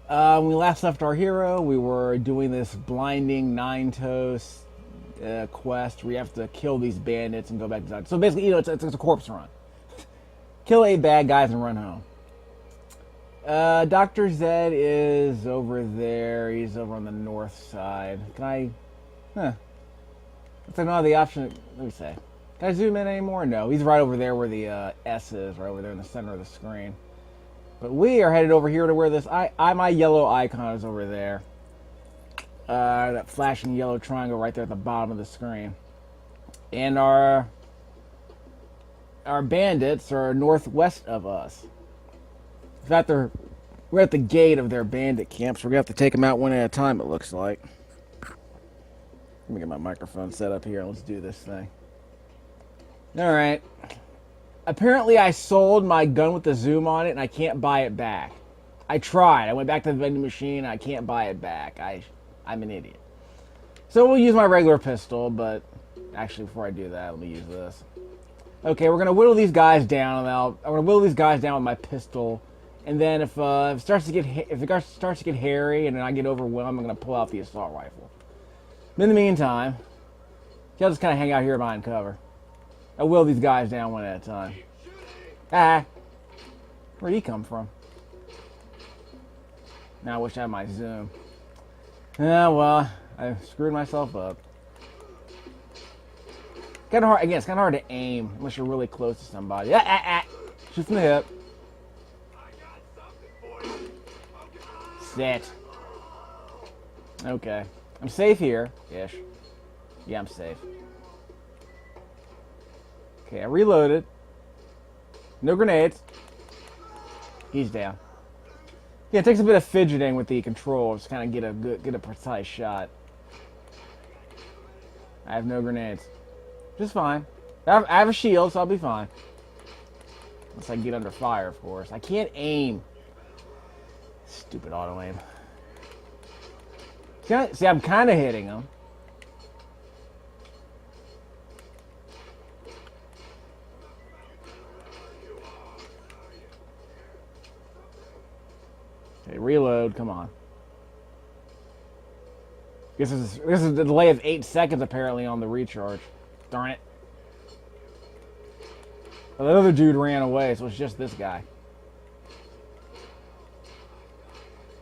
When we last left our hero, we were doing this blinding nine-toes quest where you have to kill these bandits and go back to the. So basically, it's a corpse run. Kill 8 bad guys and run home. Dr. Zed is over there. He's over on the north side. Can I... Huh. That's another option. Let me say. Can I zoom in anymore? No. He's right over there where the S is. Right over there in the center of the screen. But we are headed over here to where this... my yellow icon is over there. That flashing yellow triangle right there at the bottom of the screen. And our bandits are northwest of us. In fact, we're at the gate of their bandit camp, so we're going to have to take them out one at a time, it looks like. Let me get my microphone set up here. Let's do this thing. Alright. Apparently, I sold my gun with the zoom on it, and I can't buy it back. I tried. I went back to the vending machine, and I can't buy it back. I'm an idiot. So we'll use my regular pistol, but... Actually, before I do that, let me use this. Okay, we're going to whittle these guys down, and I'm going to whittle these guys down with my pistol. And then if it starts to get hairy and then I get overwhelmed, I'm going to pull out the assault rifle. But in the meantime, I'll just kind of hang out here behind cover. I'll whittle these guys down one at a time. Ah! Where'd he come from? Now I wish I had my zoom. Yeah, well, I screwed myself up. Kind of hard. Again, it's kind of hard to aim unless you're really close to somebody. Shoot from the hip. Sit. Okay. I'm safe here. Ish. Yeah, I'm safe. Okay, I reloaded. No grenades. He's down. Yeah, it takes a bit of fidgeting with the controls to kind of get a precise shot. I have no grenades. Just fine. I have a shield, so I'll be fine. Unless I can get under fire, of course. I can't aim. Stupid auto aim. See, I'm kind of hitting him. Okay, reload. Come on. This is the delay of 8 seconds apparently on the recharge. Darn it. Well, that other dude ran away, so it's just this guy.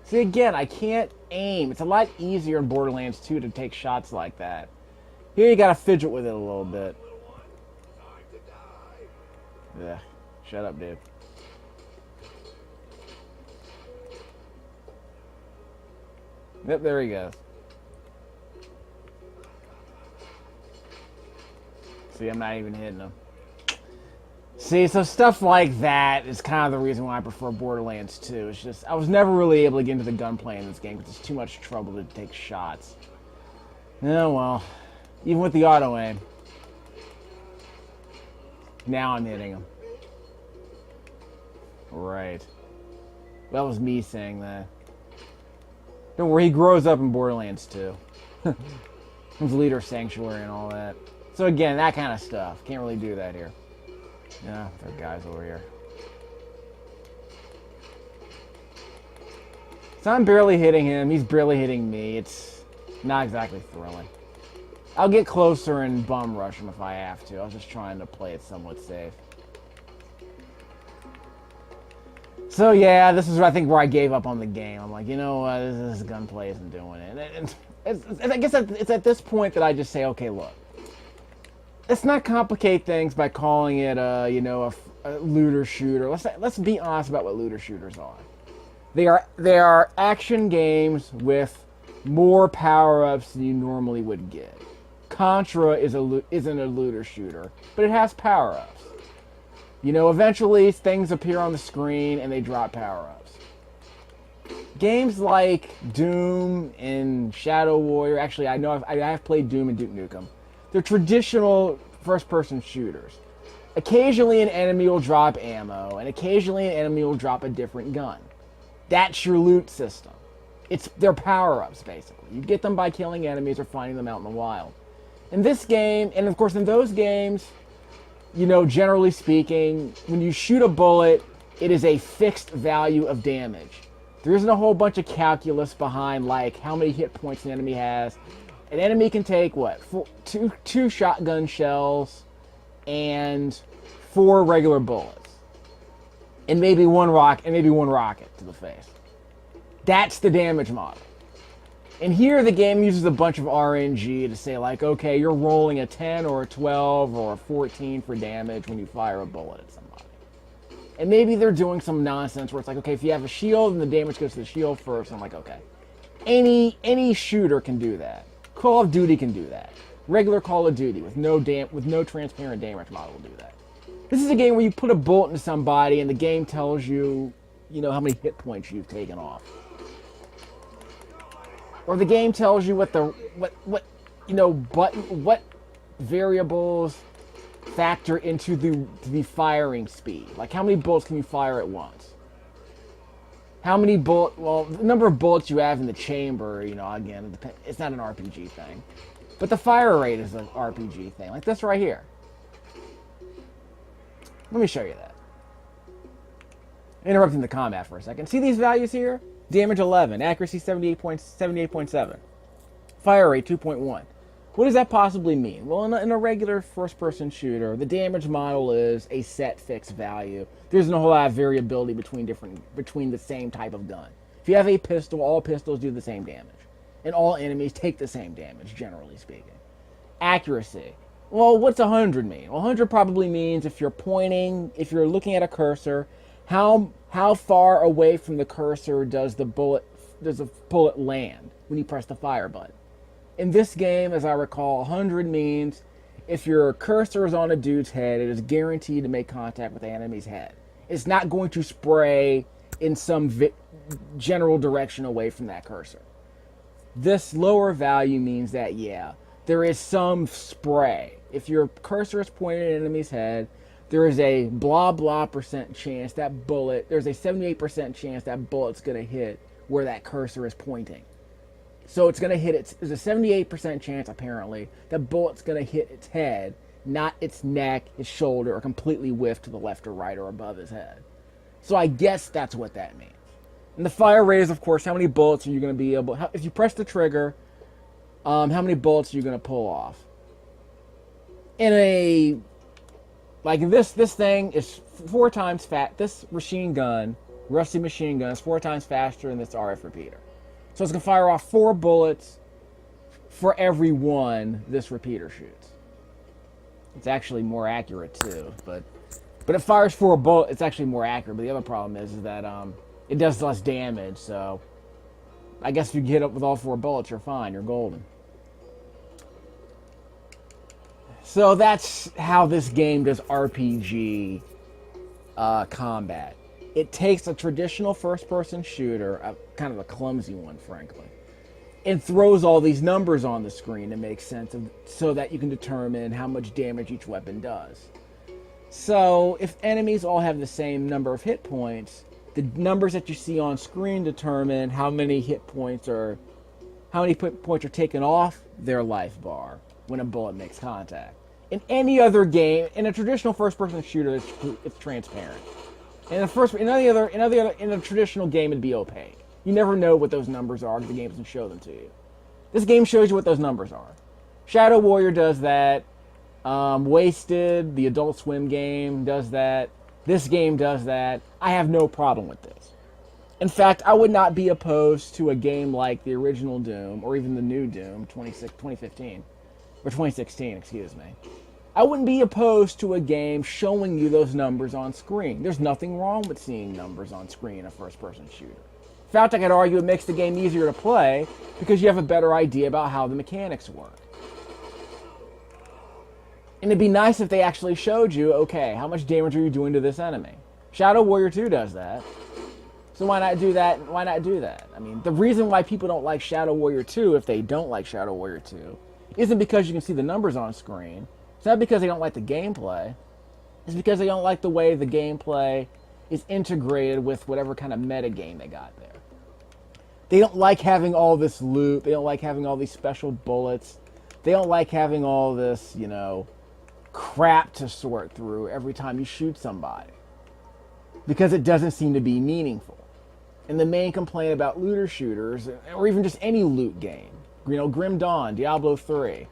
See, again, I can't aim. It's a lot easier in Borderlands 2 to take shots like that. Here you gotta fidget with it a little bit. Yeah, shut up, dude. Yep, there he goes. See, I'm not even hitting him. See, so stuff like that is kind of the reason why I prefer Borderlands 2. It's just, I was never really able to get into the gunplay in this game because it's too much trouble to take shots. Oh, well. Even with the auto aim. Now I'm hitting him. Right. That was me saying that. Don't worry, he grows up in Borderlands 2. He's leader sanctuary and all that. So again, that kind of stuff. Can't really do that here. Yeah, there are guys over here. So I'm barely hitting him. He's barely hitting me. It's not exactly thrilling. I'll get closer and bum rush him if I have to. I was just trying to play it somewhat safe. So yeah, this is I think where I gave up on the game. I'm like, you know what, this gunplay isn't doing it. And I guess it's at this point that I just say, okay, look. Let's not complicate things by calling it a looter shooter. Let's be honest about what looter shooters are. They are action games with more power-ups than you normally would get. Contra isn't a looter shooter, but it has power-ups. You know, eventually things appear on the screen and they drop power-ups. Games like Doom and Shadow Warrior, actually I have played Doom and Duke Nukem. They're traditional first-person shooters. Occasionally an enemy will drop ammo, and occasionally an enemy will drop a different gun. That's your loot system. They're power-ups, basically. You get them by killing enemies or finding them out in the wild. In this game, and of course in those games, you know, generally speaking, when you shoot a bullet, it is a fixed value of damage. There isn't a whole bunch of calculus behind, like, how many hit points an enemy has. An enemy can take, what, two shotgun shells and 4 regular bullets. And maybe one rocket to the face. That's the damage model. And here the game uses a bunch of RNG to say, like, okay, you're rolling a 10 or a 12 or a 14 for damage when you fire a bullet at somebody. And maybe they're doing some nonsense where it's like, okay, if you have a shield, then the damage goes to the shield first. I'm like, okay. Any shooter can do that. Call of Duty can do that. Regular Call of Duty with no transparent damage model will do that. This is a game where you put a bullet into somebody and the game tells you, how many hit points you've taken off. Or the game tells you what variables factor into the firing speed. Like, how many bullets can you fire at once? The number of bullets you have in the chamber, again, it's not an RPG thing. But the fire rate is an RPG thing, like this right here. Let me show you that. Interrupting the combat for a second. See these values here? Damage 11, accuracy 78.7, fire rate 2.1. What does that possibly mean? Well, in a regular first-person shooter, the damage model is a set fixed value. There isn't a whole lot of variability between the same type of gun. If you have a pistol, all pistols do the same damage. And all enemies take the same damage, generally speaking. Accuracy. Well, what's 100 mean? Well, 100 probably means if you're looking at a cursor, how far away from the cursor does a bullet land when you press the fire button? In this game, as I recall, 100 means if your cursor is on a dude's head, it is guaranteed to make contact with the enemy's head. It's not going to spray in some general direction away from that cursor. This lower value means that, yeah, there is some spray. If your cursor is pointed at an enemy's head, there is a blah blah percent chance there's a 78% chance that bullet's going to hit where that cursor is pointing. So it's going to hit there's a 78% chance, apparently, that bullet's going to hit its head, not its neck, its shoulder, or completely whiff to the left or right or above his head. So I guess that's what that means. And the fire rate is, of course, how many bullets are you going to be able... if you press the trigger, how many bullets are you going to pull off? This thing is 4 times fat. This rusty machine gun, is 4 times faster than this RF repeater. So it's going to fire off 4 bullets for every one this repeater shoots. It's actually more accurate too, but it fires 4 bullets. It's actually more accurate, but the other problem is that it does less damage. So I guess if you hit up with all 4 bullets, you're fine. You're golden. So that's how this game does RPG combat. It takes a traditional first-person shooter, kind of a clumsy one, frankly, and throws all these numbers on the screen to make sense of, so that you can determine how much damage each weapon does. So if enemies all have the same number of hit points, the numbers that you see on screen determine how many points are taken off their life bar when a bullet makes contact. In any other game, in a traditional first-person shooter, it's transparent. In a traditional game, it'd be opaque. You never know what those numbers are because the game doesn't show them to you. This game shows you what those numbers are. Shadow Warrior does that. Wasted, the Adult Swim game, does that. This game does that. I have no problem with this. In fact, I would not be opposed to a game like the original Doom, or even the new Doom, 2015, or 2016, excuse me. I wouldn't be opposed to a game showing you those numbers on screen. There's nothing wrong with seeing numbers on screen in a first-person shooter. In fact, I could argue it makes the game easier to play because you have a better idea about how the mechanics work. And it'd be nice if they actually showed you, okay, how much damage are you doing to this enemy? Shadow Warrior 2 does that. So why not do that? Why not do that? I mean, the reason why people don't like Shadow Warrior 2, if they don't like Shadow Warrior 2, isn't because you can see the numbers on screen. It's not because they don't like the gameplay. It's because they don't like the way the gameplay is integrated with whatever kind of metagame they got there. They don't like having all this loot. They don't like having all these special bullets. They don't like having all this, crap to sort through every time you shoot somebody. Because it doesn't seem to be meaningful. And the main complaint about looter shooters, or even just any loot game, you know, Grim Dawn, Diablo 3,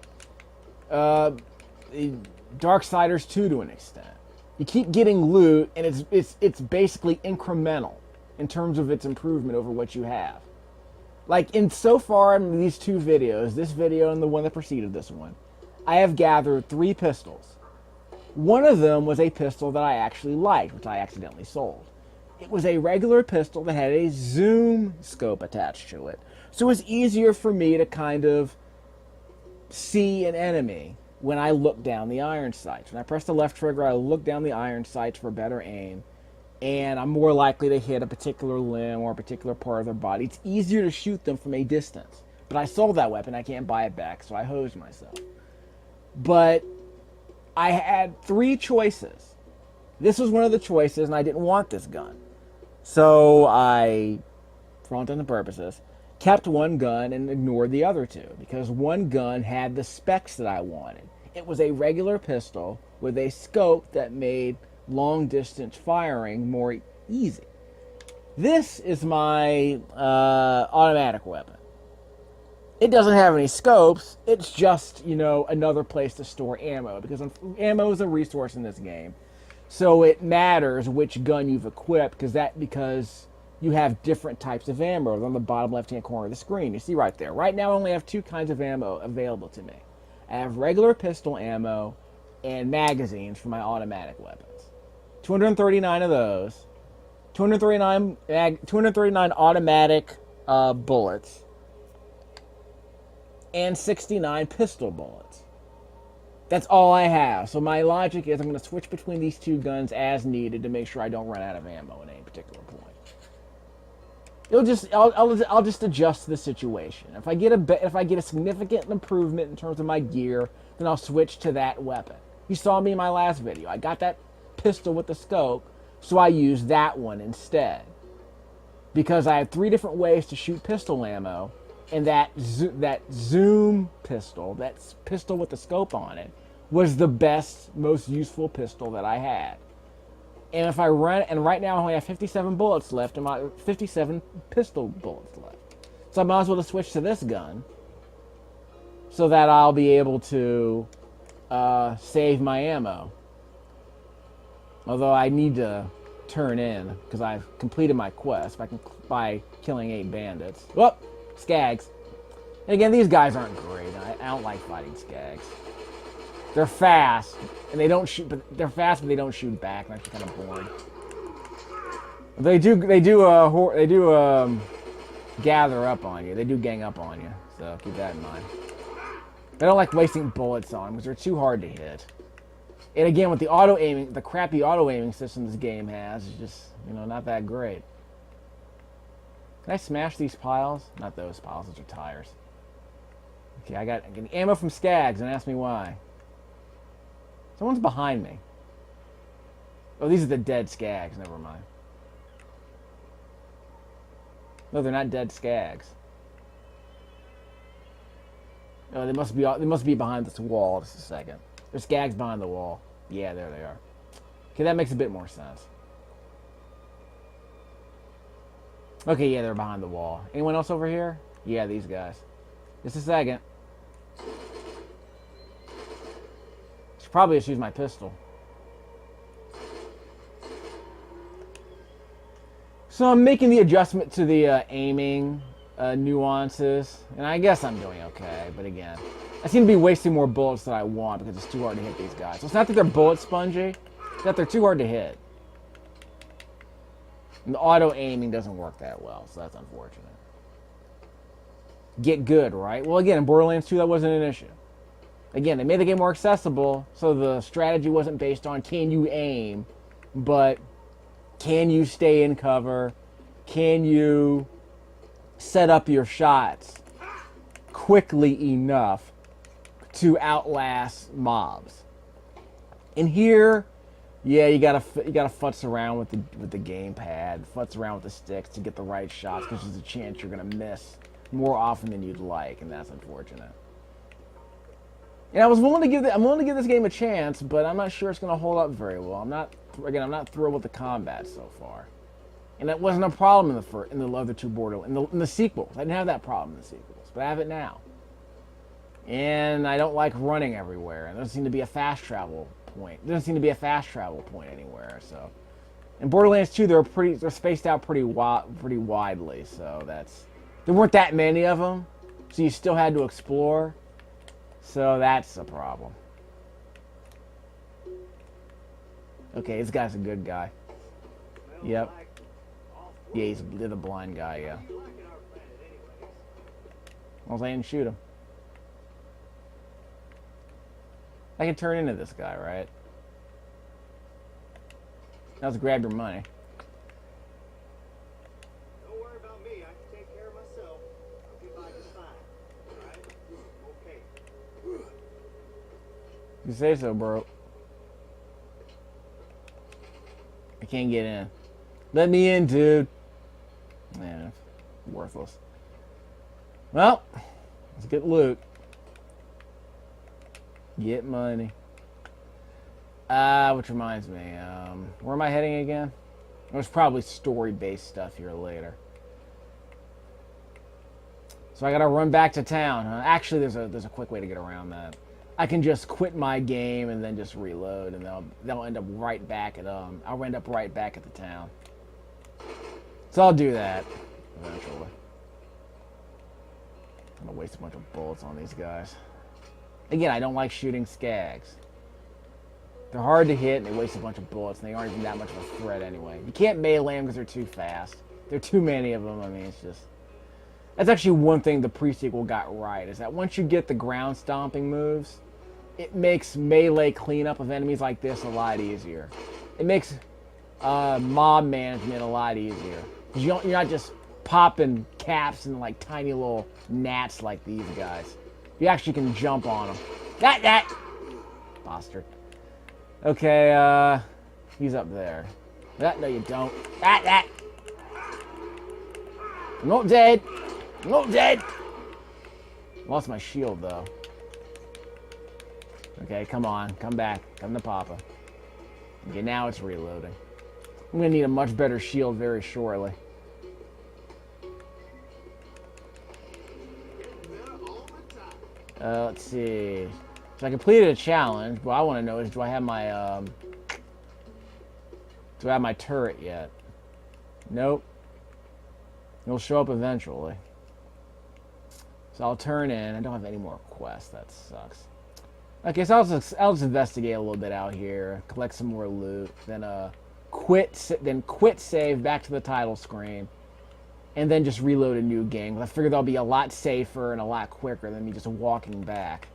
Darksiders 2 to an extent. You keep getting loot, and it's basically incremental in terms of its improvement over what you have. Like, in so far in these two videos, this video and the one that preceded this one, I have gathered 3 pistols. One of them was a pistol that I actually liked, which I accidentally sold. It was a regular pistol that had a zoom scope attached to it. So it was easier for me to kind of see an enemy when I looked down the iron sights. When I press the left trigger, I look down the iron sights for better aim, and I'm more likely to hit a particular limb or a particular part of their body. It's easier to shoot them from a distance. But I sold that weapon, I can't buy it back, so I hosed myself. But I had 3 choices. This was one of the choices, and I didn't want this gun. So I, for all intents and purposes, kept one gun and ignored the other 2, because one gun had the specs that I wanted. It was a regular pistol with a scope that made long-distance firing more easy. This is my automatic weapon. It doesn't have any scopes. It's just, you know, another place to store ammo, because ammo is a resource in this game. So it matters which gun you've equipped, because you have different types of ammo on the bottom left-hand corner of the screen. You see right there. Right now I only have 2 kinds of ammo available to me. I have regular pistol ammo and magazines for my automatic weapons. 239 of those. 239 automatic bullets. And 69 pistol bullets. That's all I have. So my logic is I'm going to switch between these 2 guns as needed to make sure I don't run out of ammo at any particular point. I'll just adjust the situation. If I get a significant improvement in terms of my gear, then I'll switch to that weapon. You saw me in my last video. I got that pistol with the scope, so I used that one instead. Because I had 3 different ways to shoot pistol ammo, and that zoom pistol, that pistol with the scope on it, was the best, most useful pistol that I had. And if I run, and right now I only have 57 bullets left, and my 57 pistol bullets left. So I might as well just switch to this gun, so that I'll be able to save my ammo. Although I need to turn in, because I've completed my quest by killing 8 bandits. Whoop! Skags. And again, these guys aren't great. I don't like fighting Skags. They're fast, and they don't shoot. But they're fast, but they don't shoot back. I'm actually kind of bored. They do gather up on you. They do gang up on you. So keep that in mind. I don't like wasting bullets on them because they're too hard to hit. And again, with the auto aiming, the crappy auto aiming system this game has is just, you know, not that great. Can I smash these piles? Not those piles, those are tires. Okay, I got ammo from Skags, and ask me why. Someone's behind me. Oh, these are the dead Skags, never mind. No, they're not dead Skags. Oh, they must be behind this wall. Just a second. There's Skags behind the wall. Yeah, there they are. Okay, that makes a bit more sense. Okay, yeah, they're behind the wall. Anyone else over here? Yeah, these guys. Just a second. Should probably just use my pistol. So I'm making the adjustment to the aiming nuances, and I guess I'm doing okay, but again, I seem to be wasting more bullets than I want because it's too hard to hit these guys. So it's not that they're bullet spongy, it's that they're too hard to hit. And the auto aiming doesn't work that well, so that's unfortunate. Get good, right? Well, again, in Borderlands 2, that wasn't an issue. Again, they made the game more accessible, so the strategy wasn't based on can you aim, but can you stay in cover? Can you set up your shots quickly enough to outlast mobs? And here, yeah, you gotta futz around with the gamepad, futz around with the sticks to get the right shots, because there's a chance you're gonna miss more often than you'd like, and that's unfortunate. And I'm willing to give this game a chance, but I'm not sure it's gonna hold up very well. I'm not thrilled with the combat so far. And that wasn't a problem in the other two Borderlands, in the sequels. I didn't have that problem in the sequels, but I have it now. And I don't like running everywhere. And there doesn't seem to be a fast travel point. There doesn't seem to be a fast travel point anywhere. So, in Borderlands 2, they're spaced out pretty widely. So there weren't that many of them. So you still had to explore. So that's a problem. Okay, this guy's a good guy. Yep. Yeah, he's the blind guy, yeah. Well, I didn't shoot him. I can turn into this guy, right? Now let's grab your money. Don't worry about me. I can take care of myself. I'll be by just fine. All right? Okay. You say so, bro. I can't get in. Let me in, dude. Yeah, worthless. Well, let's get loot. Get money. Which reminds me, where am I heading again? There's probably story-based stuff here later. So I gotta run back to town. Actually, there's a quick way to get around that. I can just quit my game and then just reload, and they'll end up right back at I'll end up right back at the town. So I'll do that eventually. I'm gonna waste a bunch of bullets on these guys. Again, I don't like shooting skags. They're hard to hit and they waste a bunch of bullets, and they aren't even that much of a threat anyway. You can't melee them because they're too fast. There are too many of them. I mean, it's just... That's actually one thing the pre-sequel got right, is that once you get the ground stomping moves, it makes melee cleanup of enemies like this a lot easier. It makes mob management a lot easier. Because you're not just popping caps and like tiny little gnats like these guys. You actually can jump on them. That! Bastard. Okay, he's up there. No, you don't. That! I'm not dead. I'm not dead. Lost my shield, though. Okay, come on. Come back. Come to Papa. Okay, now it's reloading. I'm gonna need a much better shield very shortly. Let's see. So I completed a challenge. What I want to know is, do I have my turret yet? Nope. It'll show up eventually. So I'll turn in. I don't have any more quests. That sucks. Okay, so I'll just investigate a little bit out here, collect some more loot, then quit save back to the title screen, and then just reload a new game. I figure that'll be a lot safer and a lot quicker than me just walking back.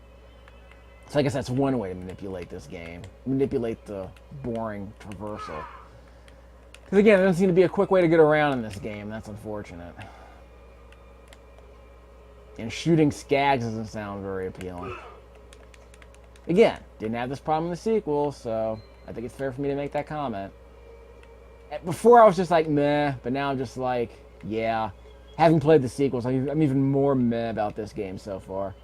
So I guess that's one way to manipulate this game. Manipulate the boring traversal. Because again, there doesn't seem to be a quick way to get around in this game. That's unfortunate. And shooting skags doesn't sound very appealing. Again, didn't have this problem in the sequel, so I think it's fair for me to make that comment. Before I was just like, meh, but now I'm just like, yeah. Having played the sequels, I'm even more meh about this game so far.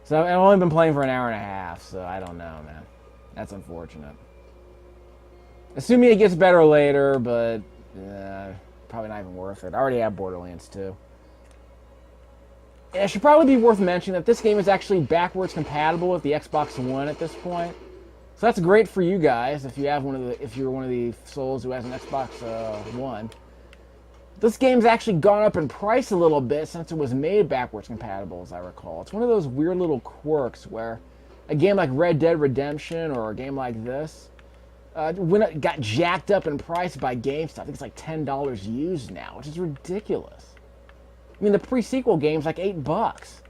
So I've only been playing for an hour and a half, so I don't know, man. That's unfortunate. Assuming it gets better later, but probably not even worth it. I already have Borderlands 2. And it should probably be worth mentioning that this game is actually backwards compatible with the Xbox One at this point. So that's great for you guys if you're one of the souls who has an Xbox One. This game's actually gone up in price a little bit since it was made backwards compatible, as I recall. It's one of those weird little quirks where a game like Red Dead Redemption or a game like this, when it got jacked up in price by GameStop, I think it's like $10 used now, which is ridiculous. I mean, the pre-sequel game's like $8.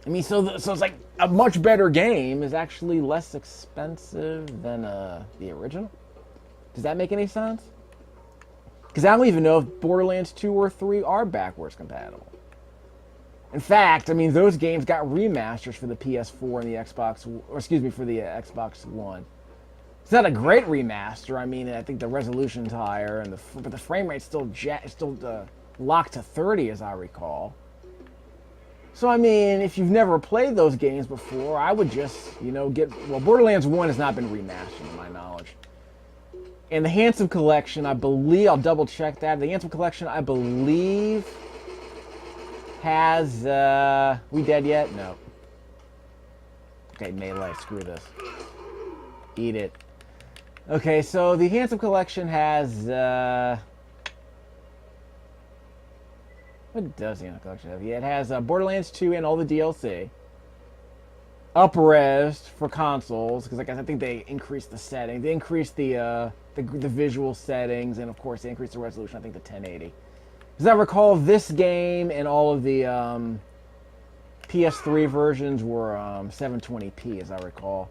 I mean, so it's like a much better game is actually less expensive than the original. Does that make any sense? Because I don't even know if Borderlands 2 or 3 are backwards compatible. In fact, I mean, those games got remasters for the PS4 and the Xbox, or excuse me, for the Xbox One. It's not a great remaster. I mean, I think the resolution's higher, but the frame rate's still locked to 30, as I recall. So, I mean, if you've never played those games before, I would just, Borderlands 1 has not been remastered, to my knowledge. And the Handsome Collection, I believe, I'll double check that. The Handsome Collection, I believe, has, we dead yet? No. Okay, melee, screw this. Eat it. Okay, so the Handsome Collection has, what does the Handsome Collection have? Yeah, it has Borderlands 2 and all the DLC. Up-res for consoles, because like I think they increased the setting. They increased the visual settings, and of course they increased the resolution, I think, to 1080. As I recall, this game and all of the PS3 versions were 720p, as I recall.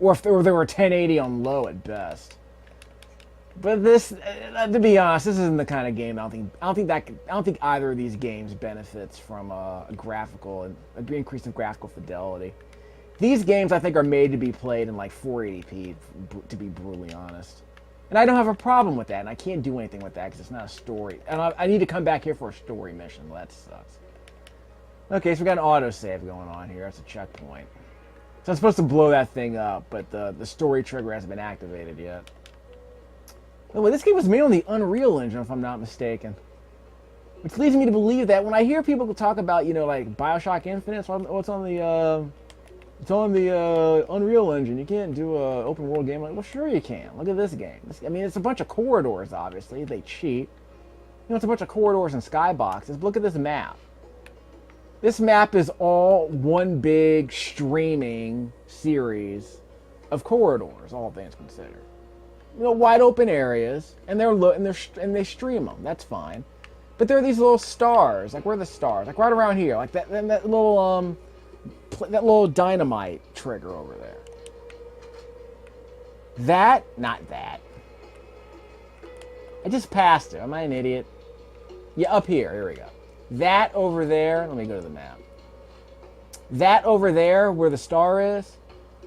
Or if they were 1080 on low at best. But this, to be honest, this isn't the kind of game I don't think either of these games benefits from an increase of graphical fidelity. These games, I think, are made to be played in like 480p, to be brutally honest. And I don't have a problem with that, and I can't do anything with that because it's not a story. And I need to come back here for a story mission. Well, that sucks. Okay, so we got an autosave going on here. That's a checkpoint. So I'm supposed to blow that thing up, but the story trigger hasn't been activated yet. Oh, this game was made on the Unreal Engine, if I'm not mistaken. Which leads me to believe that when I hear people talk about, like Bioshock Infinite, it's on the Unreal Engine. You can't do an open world game. Like, well, sure you can. Look at this game. It's a bunch of corridors, obviously. They cheat. It's a bunch of corridors and skyboxes. Look at this map. This map is all one big streaming series of corridors, all things considered. Wide open areas, and they stream them. That's fine. But there are these little stars. Like, where are the stars? Like right around here. Like that little dynamite trigger over there. Not that. I just passed it. Am I an idiot? Yeah, up here. Here we go. That over there. Let me go to the map. That over there, where the star is,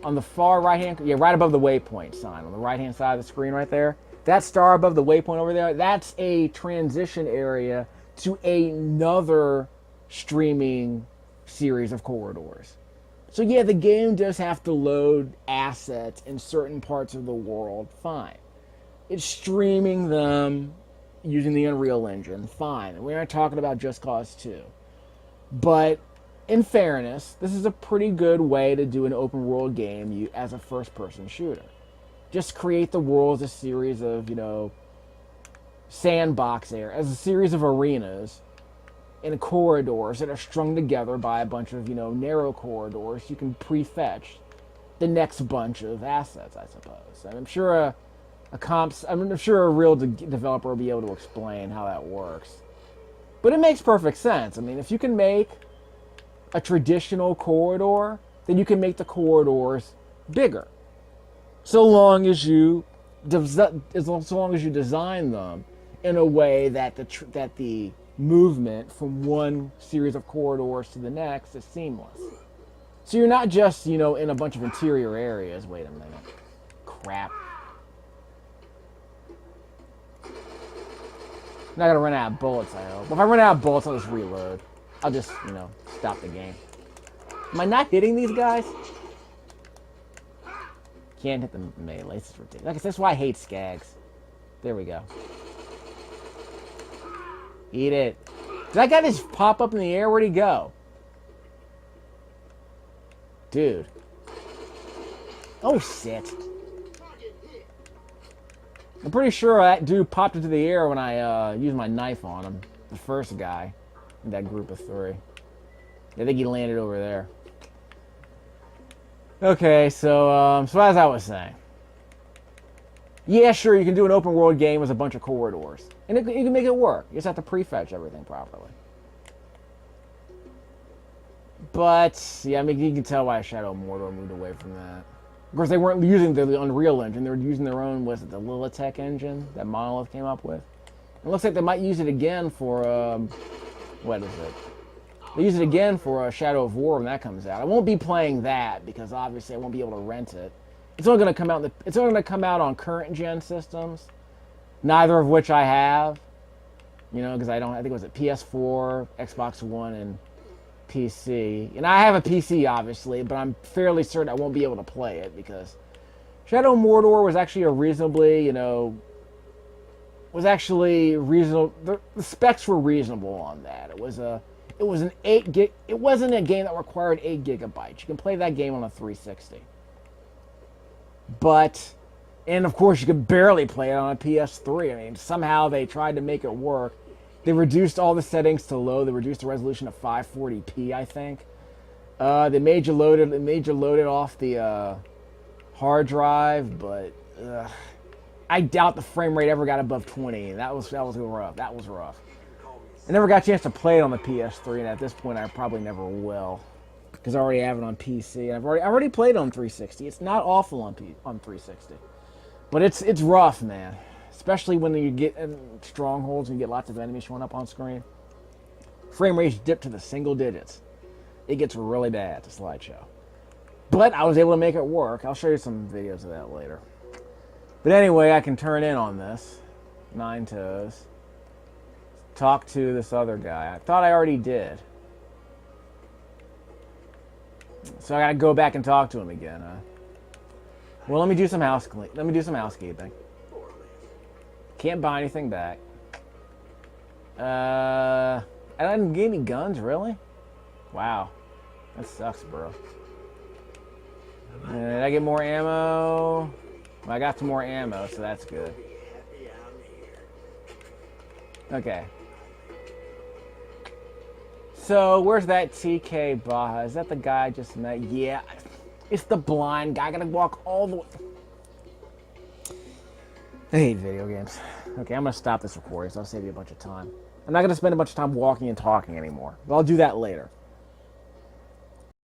on the far right hand, right above the waypoint sign, on the right hand side of the screen right there. That star above the waypoint over there, that's a transition area to another streaming series of corridors. So yeah, the game does have to load assets in certain parts of the world, fine. It's streaming them using the Unreal Engine, fine. We aren't talking about Just Cause 2. But in fairness, this is a pretty good way to do an open world game as a first person shooter. Just create the world as a series of, sandbox area, as a series of arenas in corridors that are strung together by a bunch of, narrow corridors. You can prefetch the next bunch of assets, I suppose. And I'm sure a real developer will be able to explain how that works. But it makes perfect sense. If you can make a traditional corridor, then you can make the corridors bigger. So long as you design them in a way that the movement from one series of corridors to the next is seamless. So you're not just, in a bunch of interior areas. Wait a minute. Crap. I'm not gonna run out of bullets, I hope. If I run out of bullets, I'll just reload. I'll just, stop the game. Am I not hitting these guys? Can't hit the melee. This is ridiculous. Like I said, that's why I hate skags. There we go. Eat it. Did that guy just pop up in the air? Where'd he go? Dude. Oh, shit. I'm pretty sure that dude popped into the air when I used my knife on him. The first guy in that group of three. I think he landed over there. Okay, so as I was saying. Yeah, sure, you can do an open world game with a bunch of corridors. And you can make it work. You just have to prefetch everything properly. But, yeah, you can tell why Shadow of Mordor moved away from that. Of course, they weren't using the Unreal Engine. They were using their own, the Lilitech engine that Monolith came up with. It looks like they might use it again for, what is it? They use it again for Shadow of War when that comes out. I won't be playing that because obviously I won't be able to rent it. It's only going to come out. It's only going to come out on current gen systems, neither of which I have. Because I don't. I think it was at PS4, Xbox One, and PC. And I have a PC, obviously, but I'm fairly certain I won't be able to play it because Shadow of Mordor was actually a reasonably, you know, was actually reasonable. The specs were reasonable on that. It was an 8 gig. It wasn't a game that required 8 gigabytes. You can play that game on a 360. But, and of course, you could barely play it on a PS3. I mean, somehow they tried to make it work. They reduced all the settings to low. They reduced the resolution to 540p, I think. They made you load it off the hard drive, but I doubt the frame rate ever got above 20. That was rough. That was rough. I never got a chance to play it on the PS3, and at this point, I probably never will, because I already have it on PC. I've already played it on 360. It's not awful on 360, but it's rough, man. Especially when you get in strongholds and you get lots of enemies showing up on screen. Frame rates dip to the single digits. It gets really bad, the slideshow. But I was able to make it work. I'll show you some videos of that later. But anyway, I can turn in on this. 9 toes. Talk to this other guy. I thought I already did. So I gotta go back and talk to him again, huh? Well, let me do some housekeeping. Can't buy anything back. I didn't get any guns, really? Wow. That sucks, bro. Did I get more ammo? Well, I got some more ammo, so that's good. Okay. So, where's that TK Baja? Is that the guy I just met? Yeah. It's the blind guy. I gotta walk all the way. I hate video games. Okay, I'm going to stop this recording, so I'll save you a bunch of time. I'm not going to spend a bunch of time walking and talking anymore, but I'll do that later.